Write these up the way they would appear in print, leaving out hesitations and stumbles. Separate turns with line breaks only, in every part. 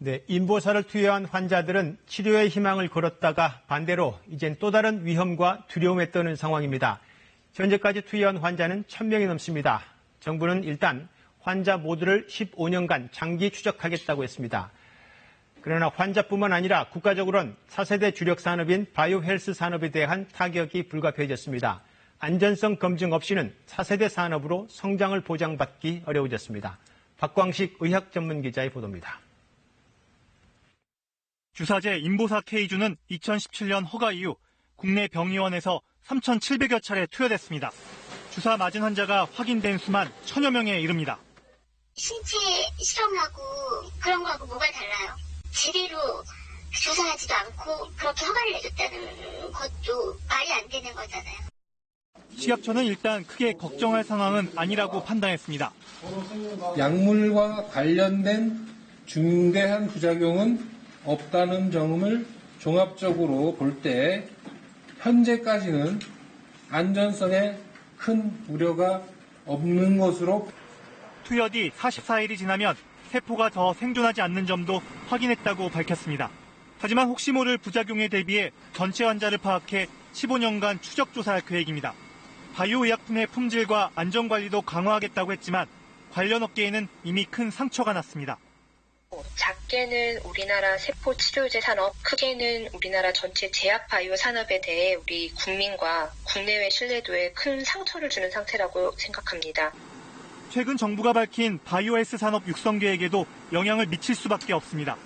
네, 인보사를 투여한 환자들은 치료의 희망을 걸었다가 반대로 이젠 또 다른 위험과 두려움에 떠는 상황입니다. 현재까지 투여한 환자는 1,000명이 넘습니다. 정부는 일단 환자 모두를 15년간 장기 추적하겠다고 했습니다. 그러나 환자뿐만 아니라 국가적으로는 4세대 주력 산업인 바이오 헬스 산업에 대한 타격이 불가피해졌습니다. 안전성 검증 없이는 4세대 산업으로 성장을 보장받기 어려워졌습니다. 박광식 의학 전문 기자의 보도입니다.
주사제 인보사 K주는 2017년 허가 이후 국내 병의원에서 3,700여 차례 투여됐습니다. 주사 맞은 환자가 확인된 수만 1,000여 명에 이릅니다.
신체 실험하고 그런 거하고 뭐가 달라요? 제대로 조사하지도 않고 그렇게 허가를 내줬다는 것도 말이 안 되는 거잖아요.
식약처는 일단 크게 걱정할 상황은 아니라고 판단했습니다.
약물과 관련된 중대한 부작용은 없다는 점을 종합적으로 볼 때 현재까지는 안전성에 큰 우려가 없는 것으로.
투여 뒤 44일이 지나면 세포가 더 생존하지 않는 점도 확인했다고 밝혔습니다. 하지만 혹시 모를 부작용에 대비해 전체 환자를 파악해 15년간 추적 조사할 계획입니다. 바이오 의약품의 품질과 안전관리도 강화하겠다고 했지만 관련 업계에는 이미 큰 상처가 났습니다.
작게는 우리나라 세포 치료제 산업, 크게는 우리나라 전체 제약 바이오 산업에 대해 우리 국민과 국내외 신뢰도에 큰 상처를 주는 상태라고 생각합니다.
최근 정부가 밝힌 바이오 헬스 산업 육성 계획에도 영향을 미칠 수밖에 없습니다.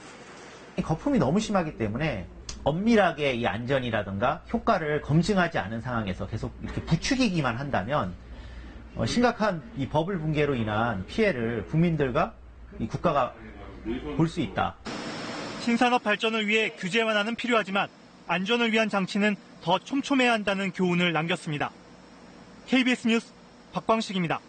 거품이 너무 심하기 때문에 엄밀하게 이 안전이라든가 효과를 검증하지 않은 상황에서 계속 이렇게 부추기기만 한다면 심각한 이 버블 붕괴로 인한 피해를 국민들과 이 국가가 볼 수 있다.
신산업 발전을 위해 규제 완화는 필요하지만 안전을 위한 장치는 더 촘촘해야 한다는 교훈을 남겼습니다. KBS 뉴스 박광식입니다.